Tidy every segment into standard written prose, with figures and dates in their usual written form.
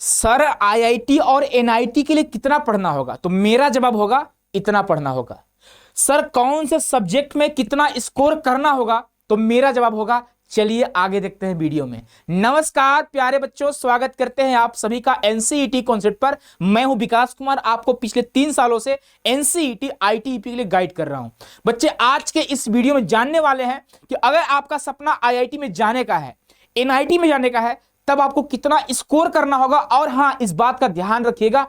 Sir IIT और NIT के लिए कितना पढ़ना होगा? तो मेरा जवाब होगा इतना पढ़ना होगा। सर कौन से सब्जेक्ट में कितना स्कोर करना होगा? तो मेरा जवाब होगा, चलिए आगे देखते हैं वीडियो में। नमस्कार प्यारे बच्चों, स्वागत करते हैं आप सभी का एनसीईटी कॉन्सेप्ट पर। मैं हूं विकास कुमार, आपको पिछले 3 सालों से एनसीईटी आईटीईपी के लिए गाइड कर रहा हूं। बच्चे आज के इस वीडियो में जानने वाले हैं कि अगर आपका सपना आईआईटी में जाने का है, एनआईटी में जाने का है, तब आपको कितना स्कोर करना होगा। और हाँ, इस बात का ध्यान रखिएगा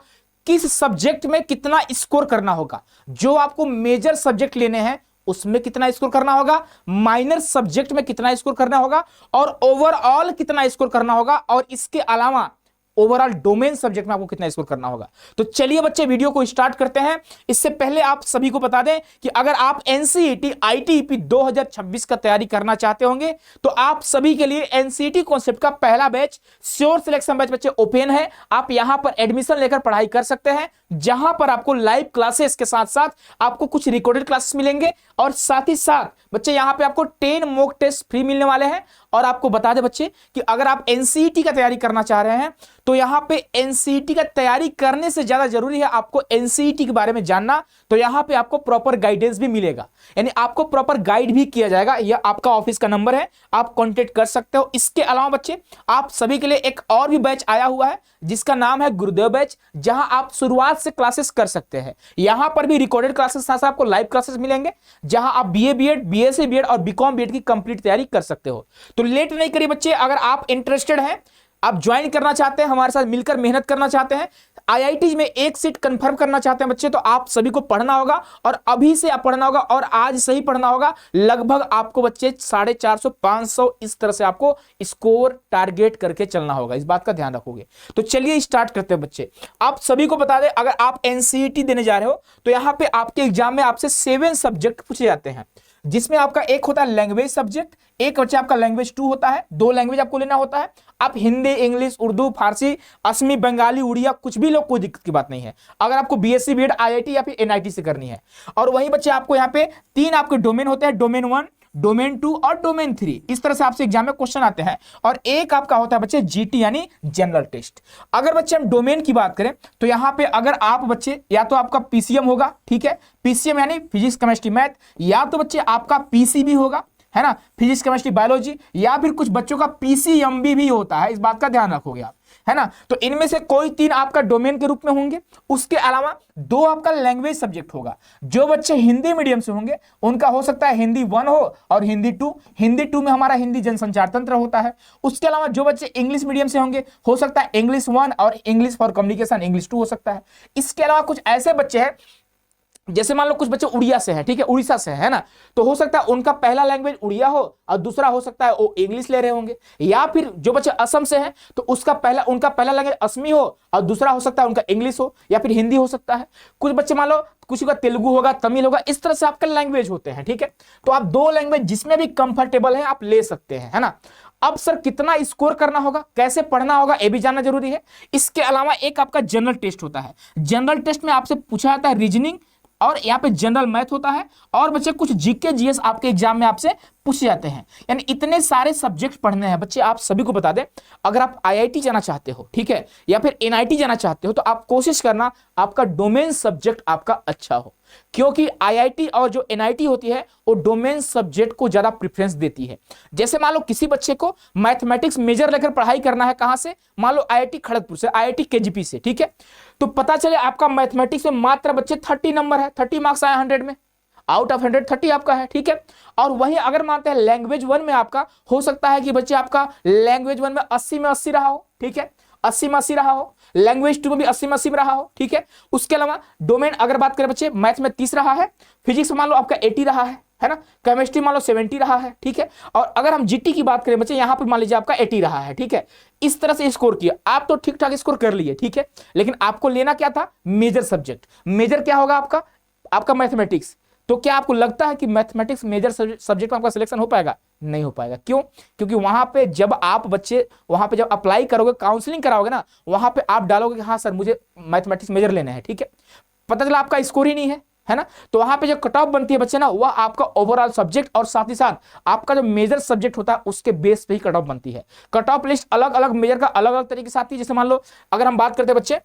किस सब्जेक्ट में कितना स्कोर करना होगा। जो आपको मेजर सब्जेक्ट लेने हैं उसमें कितना स्कोर करना होगा, माइनर सब्जेक्ट में कितना स्कोर करना होगा, और ओवरऑल कितना स्कोर करना होगा, और इसके अलावा ओवरऑल डोमेन सब्जेक्ट में आपको कितना स्कोर करना होगा। तो चलिए बच्चे वीडियो को स्टार्ट करते हैं। इससे पहले आप सभी को बता दें कि अगर आप एनसीईटी आईटीईपी 2026 का तैयारी करना चाहते होंगे तो आप सभी के लिए एनसीईटी कॉन्सेप्ट का पहला बैच श्योर सिलेक्शन बैच बच्चे ओपन है। आप यहां पर एडमिशन लेकर पढ़ाई कर सकते हैं, जहां पर आपको लाइव क्लासेस के साथ साथ आपको कुछ रिकॉर्डेड क्लासेस मिलेंगे, और साथ ही साथ बच्चे यहां पे आपको 10 मॉक टेस्ट फ्री मिलने वाले हैं। और आपको बता दें बच्चे कि अगर आप एनसीईटी का तैयारी करना चाह रहे हैं तो यहां पे एनसीईटी का तैयारी करने से ज्यादा जरूरी है आपको एनसीईटी के बारे में जानना। तो यहां पे आपको प्रॉपर गाइडेंस भी मिलेगा, यानी आपको प्रॉपर गाइड भी किया जाएगा। यह आपका ऑफिस का नंबर है, आप कांटेक्ट कर सकते हो। इसके अलावा बच्चे आप सभी के लिए एक और भी बैच आया हुआ है जिसका नाम है गुरुदेव बैच, जहां आप शुरुआत से क्लासेस कर सकते हैं। यहां पर भी रिकॉर्डेड क्लासेस साथ साथ आपको लाइव क्लासेस मिलेंगे, जहां आप बीए बीएड, बीएससी बीएड और बीकॉम बीएड की कंप्लीट तैयारी कर सकते हो। तो लेट नहीं करिए बच्चे, अगर आप इंटरेस्टेड हैं, आप ज्वाइन करना चाहते हैं, हमारे साथ मिलकर मेहनत करना चाहते हैं, आईआईटी में एक सीट कंफर्म करना चाहते हैं बच्चे, तो आप सभी को पढ़ना होगा, और अभी से आप पढ़ना होगा, और आज से ही पढ़ना होगा। लगभग आपको बच्चे 450 500 इस तरह से आपको स्कोर टारगेट करके चलना होगा। इस बात का ध्यान रखोगे। तो चलिए स्टार्ट करते हैं बच्चे। आप सभी को बता दें, अगर आप एनसीईटी देने जा रहे हो तो यहां पे आपके एग्जाम में आपसे 7 सब्जेक्ट पूछे जाते हैं, जिसमें आपका एक होता है लैंग्वेज सब्जेक्ट, एक बच्चा आपका लैंग्वेज 2 होता है। 2 लैंग्वेज आपको लेना होता है। आप हिंदी, इंग्लिश, उर्दू, फारसी, असमी, बंगाली, उड़िया कुछ भी लो, कोई दिक्कत की बात नहीं है, अगर आपको बीएससी बीएड आईआईटी या फिर एनआईटी से करनी है। और वहीं बच्चे आपको यहाँ पे 3 आपके डोमेन होते हैं, डोमेन 1, डोमेन 2 और डोमेन 3। इस तरह से आपसे एग्जाम में क्वेश्चन आते हैं। और एक आपका होता है बच्चे जीटी यानी जनरल टेस्ट। अगर बच्चे हम डोमेन की बात करें तो यहाँ पे अगर आप बच्चे, या तो आपका पीसीएम होगा, ठीक है, पीसीएम यानी फिजिक्स केमिस्ट्री मैथ, या तो बच्चे आपका पीसीबी होगा, है ना, फिजिक्स केमिस्ट्री बायोलॉजी, या फिर कुछ बच्चों का पीसीएमबी भी होता है। इस बात का ध्यान रखोगे आप, है ना। तो इनमें से कोई 3 आपका डोमेन के रूप में होंगे। उसके अलावा 2 आपका लैंग्वेज सब्जेक्ट होगा। जो बच्चे हिंदी मीडियम से होंगे उनका हो सकता है हिंदी 1 हो और हिंदी 2। हिंदी 2 में हमारा हिंदी जनसंचार तंत्र होता है। उसके अलावा जो बच्चे इंग्लिश मीडियम से होंगे हो सकता है इंग्लिश 1 और इंग्लिश फॉर कम्युनिकेशन इंग्लिश 2 हो सकता है। इसके अलावा कुछ ऐसे बच्चे हैं, जैसे मान लो कुछ बच्चे उड़िया से हैं, ठीक है, उड़ीसा से है ना, तो हो सकता है उनका पहला लैंग्वेज उड़िया हो और दूसरा हो सकता है वो इंग्लिश ले रहे होंगे। या फिर जो बच्चे असम से हैं तो उनका पहला लैंग्वेज असमी हो और दूसरा हो सकता है उनका इंग्लिश हो या फिर हिंदी हो सकता है। कुछ बच्चे मान लो कुछ का तेलुगु होगा, तमिल होगा, इस तरह से आपका लैंग्वेज होते हैं, ठीक है। तो आप 2 लैंग्वेज जिसमें भी कंफर्टेबल है आप ले सकते हैं, है ना। अब सर कितना स्कोर करना होगा, कैसे पढ़ना होगा, ये भी जानना जरूरी है। इसके अलावा एक आपका जनरल टेस्ट होता है। जनरल टेस्ट में आपसे पूछा जाता है रीजनिंग, और यहाँ पे जनरल मैथ होता है, और बच्चे कुछ जीके जीएस आपके एग्जाम में आपसे पूछे जाते हैं। यानी इतने सारे सब्जेक्ट पढ़ने हैं बच्चे। आप सभी को बता दें, अगर आप आईआईटी जाना चाहते हो, ठीक है, या फिर एनआईटी जाना चाहते हो, तो आप कोशिश करना आपका डोमेन सब्जेक्ट आपका अच्छा हो, क्योंकि आईआईटी और जो एनआईटी होती है वो डोमेन सब्जेक्ट को ज्यादा प्रेफरेंस देती है। जैसे मान लो किसी बच्चे को मैथमेटिक्स मेजर लेकर पढ़ाई करना है, कहां से, मान लो आईआईटी खड़गपुर से, आईआईटी केजीपी से, ठीक है, तो पता चले आपका मैथमेटिक्स में मात्र बच्चे 30 नंबर है, 30 मार्क्स आए 100 में, आउट ऑफ 100 30 आपका है, ठीक है। और वहीं अगर मानते हैं लैंग्वेज 1 में आपका हो सकता है कि बच्चे आपका लैंग्वेज 1 में 80 में 80 रहा हो, ठीक है, 80 में 80 रहा हो, लैंग्वेज 2 में भी 80 में 80 में रहा हो, ठीक है। उसके अलावा डोमेन अगर बात करें बच्चे, मैथ में 30 रहा है, फिजिक्स में मान लो आपका 80 रहा है ना, केमिस्ट्री मान लो 70 रहा है, ठीक है। और अगर हम जीटी की बात करें बच्चे, यहां पर मान लीजिए आपका 80 रहा है, ठीक है। इस तरह से स्कोर किया आप, तो ठीक ठाक स्कोर कर लिए, ठीक है। लेकिन आपको लेना क्या था, मेजर सब्जेक्ट। मेजर क्या होगा आपका मैथमेटिक्स। तो क्या आपको लगता है कि मैथमेटिक्स मेजर सब्जेक्ट में आपका सिलेक्शन हो पाएगा? नहीं हो पाएगा। क्यों? क्योंकि वहां पे जब आप बच्चे वहां पे जब अप्लाई करोगे, काउंसलिंग कराओगे ना, वहां पे आप डालोगे कि हाँ सर मुझे मैथमेटिक्स मेजर लेना है, ठीक है, पता चला आपका स्कोर ही नहीं है, है ना। तो वहां पे जो कट ऑफ बनती है बच्चे ना, वह आपका ओवरऑल सब्जेक्ट और साथ ही साथ आपका जो मेजर सब्जेक्ट होता है उसके बेस पे ही कट ऑफ बनती है। कट ऑफ लिस्ट अलग अलग मेजर का अलग अलग तरीके से आती है। जैसे मान लो अगर हम बात करते हैं बच्चे,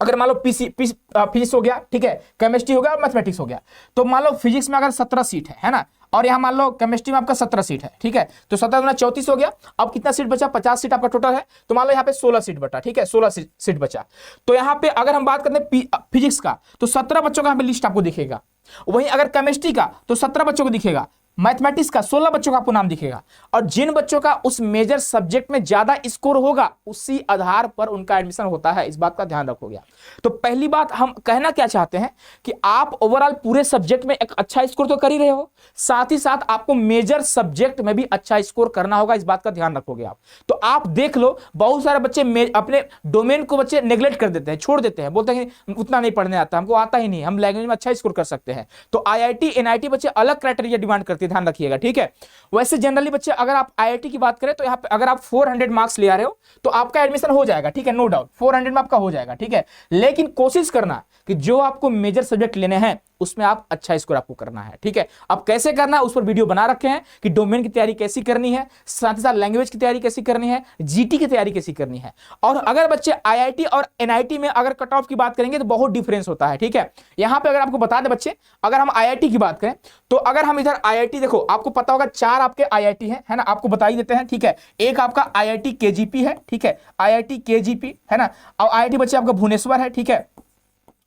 अगर मान लो फिजिक्स हो गया, ठीक है, केमिस्ट्री हो गया और मैथमेटिक्स हो गया, तो मान लो फिजिक्स में अगर 17 सीट है ना, और यहां मान लो केमिस्ट्री में आपका 17 सीट है, ठीक है, तो 17 गुना 34 हो गया। अब कितना सीट बचा, 50 सीट आपका टोटल है, तो मान लो यहाँ पे 16 सीट बचा, ठीक है, 16 सीट बचा। तो यहाँ पे अगर हम बात करते हैं फिजिक्स का, तो 17 बच्चों का यहाँ पे लिस्ट आपको दिखेगा। वहीं अगर केमिस्ट्री का तो 17 बच्चों को दिखेगा, मैथमेटिक्स का 16 बच्चों का आपको नाम दिखेगा, और जिन बच्चों का उस मेजर सब्जेक्ट में ज्यादा स्कोर होगा उसी आधार पर उनका एडमिशन होता है। इस बात का ध्यान रखोगे आप। तो पहली बात हम कहना क्या चाहते हैं कि आप ओवरऑल पूरे सब्जेक्ट में एक अच्छा स्कोर तो कर ही रहे हो, साथ ही साथ आपको मेजर सब्जेक्ट में भी अच्छा स्कोर करना होगा। इस बात का ध्यान रखोगे आप। तो आप देख लो, बहुत सारे बच्चे अपने डोमेन को बच्चे नेग्लेक्ट कर देते हैं, छोड़ देते हैं, बोलते हैं कि उतना नहीं पढ़ने आता, हमको आता ही नहीं, हम लैंग्वेज में अच्छा स्कोर कर सकते हैं। तो IIT NIT बच्चे अलग क्राइटेरिया डिमांड करते हैं, ध्यान रखिएगा, ठीक है। वैसे जनरली बच्चे अगर आप IIT की बात करें तो यहाँ पे अगर आप 400 मार्क्स ले आ रहे हो तो आपका एडमिशन हो जाएगा, ठीक है, नो डाउट 400 में आपका हो जाएगा, ठीक है। लेकिन कोशिश करना कि जो आपको मेजर सब्जेक्ट लेने हैं उसमें आप अच्छा स्कोर आपको करना है, ठीक है। अब कैसे करना है उस पर वीडियो बना रखे हैं कि डोमेन की तैयारी कैसी करनी है, साथ ही साथ लैंग्वेज की तैयारी कैसी करनी है, GT की तैयारी कैसी करनी है। और अगर बच्चे IIT और NIT में अगर कट ऑफ की बात करेंगे तो बहुत डिफरेंस होता है, ठीक है। यहां पे अगर आपको बता दें बच्चे, अगर हम IIT की बात करें तो अगर हम इधर IIT देखो, आपको पता होगा 4 आपके IIT है ना, आपको बता ही देते हैं, ठीक है। एक आपका IIT KGP है, ठीक है, IIT KGP है ना, और IIT बच्चे आपका भुवनेश्वर है, ठीक है,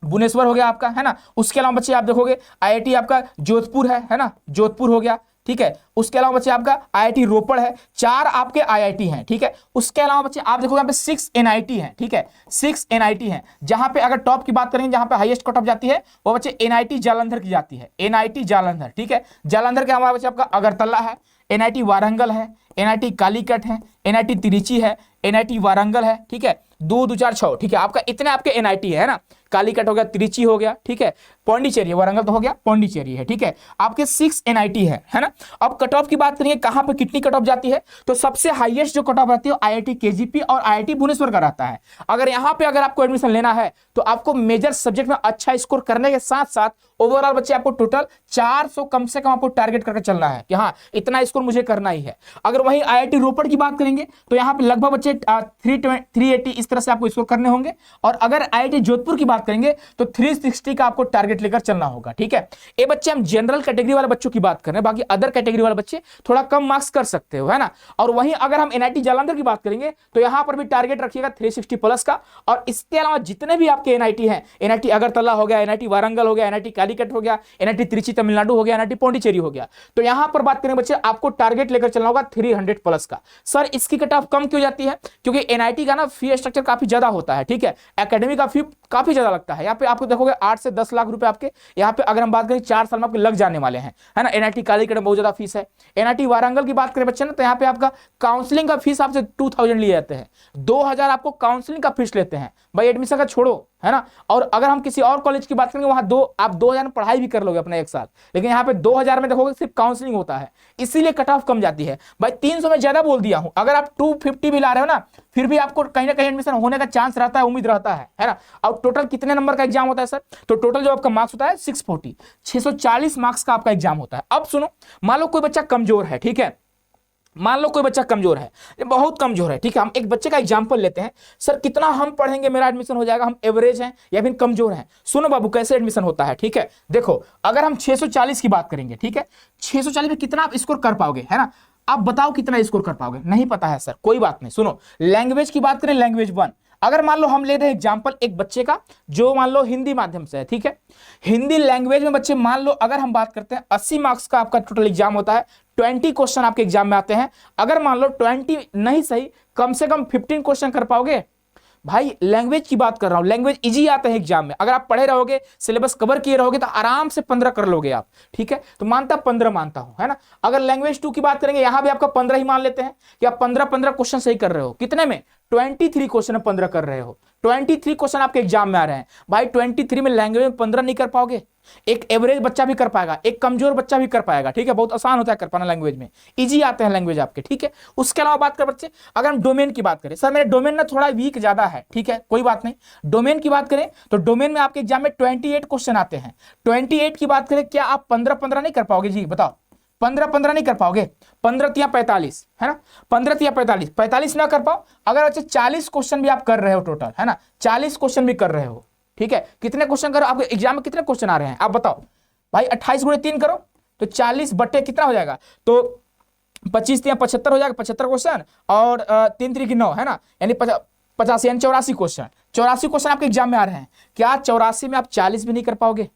भुवनेश्वर हो गया आपका, है ना। उसके अलावा बच्चे आप देखोगे IIT आपका जोधपुर है ना, जोधपुर हो गया, ठीक है। उसके अलावा बच्चे आपका IIT रोपड़ है। 4 आपके IIT हैं, ठीक है। उसके अलावा बच्चे आप देखोगे यहाँ पे 6 NIT हैं, ठीक है, 6 NIT हैं। जहां पे अगर टॉप की बात करेंगे, जहां पे हाईएस्ट कट ऑफ जाती है वो बच्चे NIT जालंधर की जाती है, NIT जालंधर, ठीक है। जालंधर के हमारा बच्चे आपका अगरतला है, NIT वारंगल है, NIT कालीकट है, NIT तिरुचि है, NIT वारंगल है, ठीक है, 2 2 4 6, ठीक है। आपका इतने आपके NIT है ना, कालीकट हो गया, तिरुचि हो गया, ठीक है, पौंडीचेरी, वारंगल तो हो गया, पौंडीचेरी है, ठीक है। आपके 6 NIT है ना। अब कट ऑफ की बात करेंगे, कहां पे कितनी कट ऑफ जाती है, तो सबसे हाईएस्ट जो कट ऑफ रहती है IIT KGP और IIT भुवनेश्वर का रहता है। अगर यहां पे अगर आपको एडमिशन लेना है तो आपको मेजर सब्जेक्ट में अच्छा स्कोर करने के साथ साथ ओवरऑल बच्चे आपको टोटल 400 कम से कम आपको टारगेट करके चलना है कि हाँ इतना स्कोर मुझे करना ही है। अगर वहीं IIT रोपड़ की बात करेंगे तो यहाँ पे लगभग बच्चे 380 इस तरह से आपको स्कोर करने होंगे। और अगर IIT जोधपुर की बात करेंगे तो 360 का आपको टारगेट लेकर चलना होगा, ठीक है। ये बच्चे हम जनरल कैटेगरी वाले बच्चों की बात कर रहे हैं, बाकी अदर कैटेगरी वाले बच्चे थोड़ा कम मार्क्स कर सकते हो, है ना। और वहीं अगर हम NIT जालंधर की बात करेंगे तो यहां पर भी टारगेट रखिएगा 360 प्लस का। और इसके अलावा जितने भी आपके NIT हैं, NIT अगरतला हो गया, NIT वारंगल हो गया, NIT कालीकट हो गया, NIT तिरुचि तमिलनाडु हो गया, NIT पौंडीचेरी हो गया, तो यहां पर बात करें बच्चे आपको टारगेट लेकर चलना होगा 300 प्लस का। सर इसकी कट ऑफ कम क्यों जाती है, क्योंकि NIT का ना फी स्ट्रक्चर काफी ज्यादा होता है, ठीक है, एकेडमी का फी काफी ज्यादा लगता है। यहाँ पे आपको देखोगे 8 से 10 लाख रुपए आपके यहाँ पे अगर हम बात करें 4 साल में आपके लग जाने वाले हैं, है ना। NIT कालीकट में बहुत ज्यादा फीस है। NIT वारंगल की बात करें बच्चे ना तो यहाँ पे आपका काउंसलिंग का फीस आपसे 2000 लिए जाते हैं, 2000 आपको काउंसलिंग का फीस लेते हैं भाई, एडमिशन का छोड़ो, है ना। और अगर हम किसी और कॉलेज की बात करेंगे वहां आप 2000 में पढ़ाई भी कर लोगे अपना 1 साल, लेकिन यहाँ पे 2000 में देखोगे सिर्फ काउंसलिंग होता है, इसीलिए कट ऑफ कम जाती है भाई। 300 में ज्यादा बोल दिया हूं, अगर आप 250 भी ला रहे हो ना फिर भी आपको कहीं ना कहीं एडमिशन होने का चांस रहता है, उम्मीद रहता है ना। और टोटल कितने नंबर का एग्जाम होता है सर, तो टोटल जो आपका मार्क्स होता है 640 मार्क्स का आपका एग्जाम होता है। अब सुनो, मान लो कोई बच्चा कमजोर है, ठीक है, मान लो कोई बच्चा कमजोर है, बहुत कमजोर है, ठीक है। हम एक बच्चे का एग्जांपल लेते हैं, सर कितना हम पढ़ेंगे मेरा एडमिशन हो जाएगा, हम एवरेज हैं या फिर कमजोर हैं। सुनो बाबू कैसे एडमिशन होता है, ठीक है। देखो अगर हम 640 की बात करेंगे, ठीक है, 640 में कितना आप स्कोर कर पाओगे, है ना। आप बताओ कितना स्कोर कर पाओगे, नहीं पता है सर, कोई बात नहीं। सुनो लैंग्वेज की बात करें, लैंग्वेज 1, अगर मान लो हम ले रहे हैं एग्जांपल एक बच्चे का जो मान लो हिंदी माध्यम से है, ठीक है, हिंदी लैंग्वेज में बच्चे मान लो अगर हम बात करते हैं 80 मार्क्स का आपका टोटल एग्जाम होता है, 20 क्वेश्चन आपके एग्जाम में आते हैं। अगर मान लो 20 नहीं सही कम से कम 15 क्वेश्चन कर पाओगे भाई, लैंग्वेज की बात कर रहा हूं, लैंग्वेज इजी आते हैं एग्जाम में, अगर आप पढ़े रहोगे सिलेबस कवर किए रहोगे तो आराम से 15 कर लोगे आप, ठीक है। तो मानता 15 मानता हूं, है ना। अगर लैंग्वेज 2 की बात करेंगे यहां भी आपका 15 ही मान लेते हैं कि आप 15 क्वेश्चन सही कर रहे हो, कितने में 23 क्वेश्चन 15 कर रहे हो, 23 क्वेश्चन आपके एग्जाम में आ रहे हैं भाई। 23 में लैंग्वेज में 15 नहीं कर पाओगे? एक एवरेज बच्चा भी कर पाएगा, एक कमजोर बच्चा भी कर पाएगा, ठीक है। बहुत आसान होता है कर पाना लैंग्वेज में, इजी आते हैं लैंग्वेज आपके, ठीक है। उसके अलावा बात कर बच्चे, अगर हम डोमेन की बात करें, सर मेरे डोमेन ना थोड़ा वीक ज्यादा है, ठीक है, कोई बात नहीं। डोमेन की बात करें तो डोमेन में आपके एग्जाम में 28 क्वेश्चन आते हैं। 28 की बात करें, क्या आप 15-15 नहीं कर पाओगे जी? बताओ, 15-15 नहीं कर पाओगे? 15 या 45 है ना, 15 या 45 ना कर पाओ। अगर बच्चे 40 क्वेश्चन भी आप कर रहे हो टोटल, है ना, 40 क्वेश्चन भी कर रहे हो, ठीक है। कितने क्वेश्चन करो? आपके एग्जाम में कितने क्वेश्चन आ रहे हैं आप बताओ भाई? 28 गुणे 3 करो तो 40 बटे कितना हो जाएगा? तो 25 या 75 हो जाएगा, 75 क्वेश्चन, और 3 3 की 9 है ना, यानी 50 यानी 84 क्वेश्चन। 84 क्वेश्चन आपके एग्जाम में आ रहे हैं। क्या 84 में आप 40 भी नहीं कर पाओगे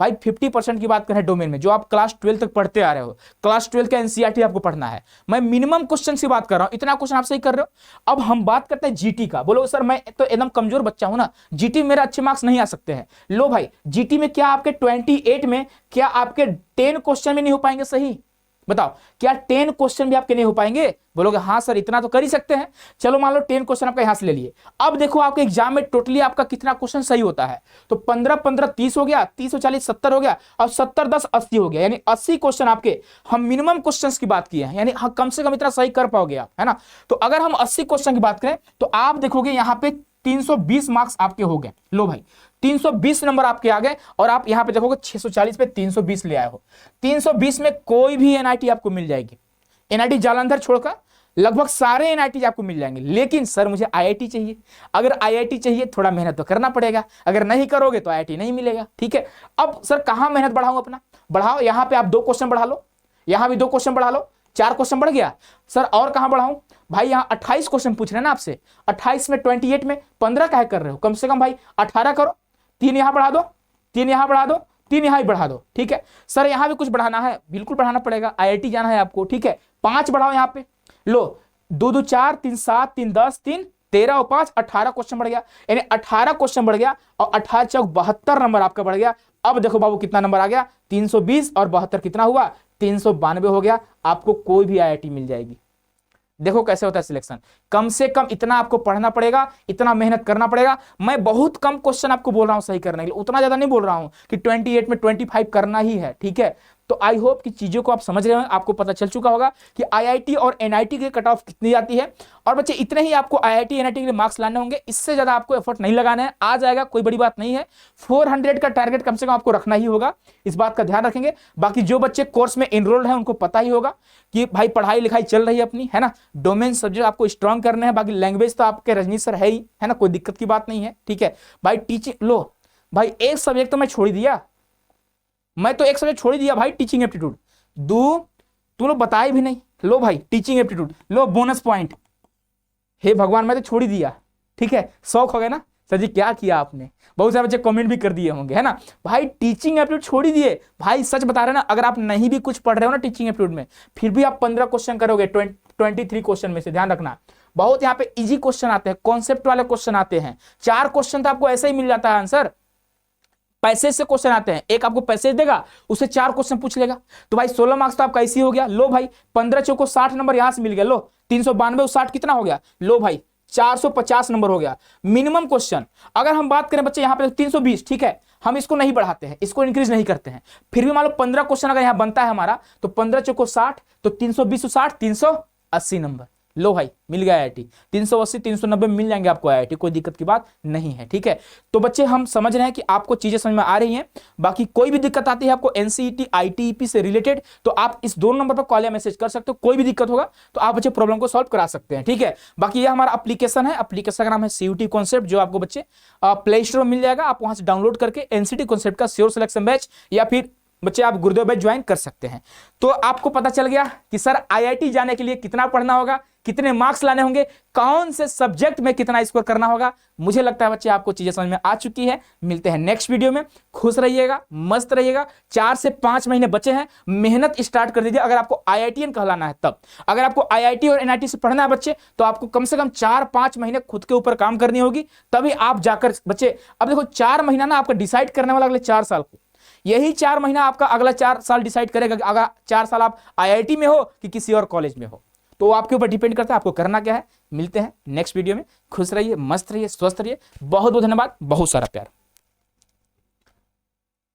भाई? 50% की बात करें डोमेन में, जो आप क्लास 12 तक पढ़ते आ रहे हो, क्लास 12 का एनसीईआरटी आपको पढ़ना है। मैं मिनिमम क्वेश्चन की बात कर रहा हूं, इतना क्वेश्चन आप सही कर रहे हो। अब हम बात करते हैं जीटी का। बोलो सर मैं तो एकदम कमजोर बच्चा हूं ना, जीटी मेरा अच्छे मार्क्स नहीं आ सकते हैं। लो भाई, जीटी में क्या आपके 28 में क्या आपके 10 क्वेश्चन में नहीं हो पाएंगे? सही बताओ, क्या 10 क्वेश्चन भी आपके नहीं हो पाएंगे? बोलोगे हाँ सर इतना तो कर ही सकते हैं। चलो मान लो 10 क्वेश्चन आपका यहां से ले लिए। अब देखो आपके एग्जाम में टोटली आपका कितना क्वेश्चन सही होता है। तो 15-15 30 हो गया, 30 और 40 70 हो गया, और 70 10 80 हो गया, यानी 80 क्वेश्चन आपके हम मिनिमम क्वेश्चंस की बात किए हैं, यानी हाँ कम से कम इतना सही कर पाओगे आप, है ना। तो अगर हम 80 क्वेश्चन की बात करें तो आप देखोगे यहाँ पे 320 मार्क्स आपके हो गए। लो भाई 320 नंबर आपके आ गए, और आप यहां पे देखोगे 640 पे 320 ले आए हो। 320 में कोई भी एनआईटी आपको मिल जाएगी, एनआईटी जालंधर छोड़कर लगभग सारे एनआईटी आपको मिल जाएंगे। लेकिन सर मुझे आईआईटी चाहिए। अगर आईआईटी चाहिए थोड़ा मेहनत तो करना पड़ेगा, अगर नहीं करोगे तो आईआईटी नहीं मिलेगा, ठीक है। अब सर कहां मेहनत बढ़ाऊं अपना? बढ़ाओ, यहां पे आप 2 क्वेश्चन बढ़ा लो, यहां भी 2 क्वेश्चन बढ़ा लो, 4 क्वेश्चन बढ़ गया। सर और कहां बढ़ाऊं भाई? यहां 28 क्वेश्चन पूछ रहे हैं ना आपसे, 28 में 28 में 15 काहे कर रहे हो? कम से कम भाई 18 करो, 3 यहां बढ़ा दो, 3 यहां बढ़ा दो, 3 यहां बढ़ा दो, ठीक है। सर यहां भी कुछ बढ़ाना है, बिल्कुल बढ़ाना पड़ेगा, आईआईटी जाना है आपको, ठीक है। 5 बढ़ाओ यहां पे, लो 2 2 4 3 7 3 10 3 13 और 5 18 क्वेश्चन बढ़ गया, यानी 18 क्वेश्चन बढ़ गया, और 18 चौक 72 नंबर आपका बढ़ गया। अब देखो बाबू कितना नंबर आ गया? 320 और 72 कितना हुआ? 392 हो गया। आपको कोई भी आईआईटी मिल जाएगी। देखो कैसे होता है सिलेक्शन। कम से कम इतना आपको पढ़ना पड़ेगा, इतना मेहनत करना पड़ेगा। मैं बहुत कम क्वेश्चन आपको बोल रहा हूं सही करने के लिए, उतना ज्यादा नहीं बोल रहा हूं कि 28 में 25 करना ही है, ठीक है। तो आई होप कि चीजों को आप समझ रहे हो, आपको पता चल चुका होगा कि आईआईटी और एनआईटी की कट ऑफ कितनी आती है। और बच्चे इतने ही आपको आईआईटी एनआईटी के लिए मार्क्स लाने होंगे, इससे ज्यादा आपको एफर्ट नहीं लगाना है, आ जाएगा, कोई बड़ी बात नहीं है। 400 का टारगेट कम से कम आपको रखना ही होगा, इस बात का ध्यान रखेंगे। बाकी जो बच्चे कोर्स में एनरोल्ड हैं उनको पता ही होगा कि भाई पढ़ाई लिखाई चल रही है अपनी, है ना। डोमेन सब्जेक्ट आपको स्ट्रॉन्ग करने हैं, बाकी लैंग्वेज तो आपके रजनी सर है ही, है ना, कोई दिक्कत की बात नहीं है, ठीक है भाई। टीचिंग लो भाई, एक सब्जेक्ट तो मैं छोड़ ही दिया, मैं तो एक सब्जेक्ट छोड़ ही दिया भाई, टीचिंग एप्टीट्यूड। तू लोग बताए भी नहीं। लो भाई टीचिंग एप्टीट्यूड, लो बोनस पॉइंट। हे भगवान मैं तो छोड़ ही दिया, ठीक है। शौक हो गया ना सर जी, क्या किया आपने? बहुत सारे बच्चे कमेंट भी कर दिए होंगे, है ना भाई। टीचिंग एप्टीट्यूड छोड़ ही दिए भाई, सच बता रहे ना। अगर आप नहीं भी कुछ पढ़ रहे हो ना टीचिंग एप्टीट्यूड में, फिर भी आप 15 क्वेश्चन करोगे 23 क्वेश्चन में से, ध्यान रखना। बहुत यहाँ पे इजी क्वेश्चन आते हैं, कॉन्सेप्ट वाले क्वेश्चन आते हैं। 4 क्वेश्चन तो आपको ऐसे ही मिल जाता है आंसर। पैसेज से क्वेश्चन आते हैं, एक आपको पैसेज देगा, उससे 4 क्वेश्चन पूछ लेगा, तो भाई 16 मार्क्स तो आपका इसी हो गया। लो भाई 15 चौको 60 नंबर यहां से मिल गया। लो 392 60 कितना हो गया? लो भाई 450 नंबर हो गया मिनिमम क्वेश्चन। अगर हम बात करें बच्चे यहाँ पे 320, ठीक है, हम इसको नहीं बढ़ाते हैं, इसको इंक्रीज नहीं करते हैं, फिर भी मान लो 15 क्वेश्चन अगर यहाँ बनता है हमारा, तो 15 चौको 60, तो 320 60 380 नंबर। लो भाई मिल गया आईआईटी, 380 390 मिल जाएंगे आपको आईआईटी, कोई दिक्कत की बात नहीं है, ठीक है। तो बच्चे हम समझ रहे हैं कि आपको चीजें समझ में आ रही हैं। बाकी कोई भी दिक्कत आती है आपको एनसीईटी आईटीईपी से रिलेटेड, तो आप इस 2 नंबर पर कॉल या मैसेज कर सकते हो। कोई भी दिक्कत होगा तो आप बच्चे प्रॉब्लम को सॉल्व करा सकते हैं, ठीक है। बाकी ये हमारा एप्लीकेशन है, एप्लीकेशन का नाम है सीयूटी कॉन्सेप्ट, जो आपको बच्चे प्ले स्टोर में मिल जाएगा। आप वहां से डाउनलोड करके एनसीटी कॉन्सेप्ट का श्योर सिलेक्शन बैच, या फिर बच्चे आप गुरुदेव बैच ज्वाइन कर सकते हैं। तो आपको पता चल गया कि सर आईआईटी जाने के लिए कितना पढ़ना होगा, कितने मार्क्स लाने होंगे, कौन से सब्जेक्ट में कितना स्कोर करना होगा। मुझे लगता है बच्चे आपको चीजें समझ में आ चुकी है। मिलते हैं नेक्स्ट वीडियो में। खुश रहिएगा, मस्त रहिएगा। 4 से 5 महीने बचे हैं, मेहनत स्टार्ट कर दीजिए। अगर आपको आईआईटीएन कहलाना है तब, अगर आपको आईआईटी और एनआईटी से पढ़ना है बच्चे, तो आपको कम से कम 4-5 महीने खुद के ऊपर काम करनी होगी, तभी आप जाकर बच्चे। अब देखो 4 महीना ना आपका डिसाइड करने वाला अगले 4 साल को, यही 4 महीना आपका अगला 4 साल डिसाइड करेगा कि अगर 4 साल आप आईआईटी में हो कि किसी और कॉलेज में हो। तो आपके ऊपर डिपेंड करता है आपको करना क्या है, मिलते हैं नेक्स्ट वीडियो में। खुश रहिए, मस्त रहिए, स्वस्थ रहिए। बहुत बहुत धन्यवाद, बहुत सारा प्यार।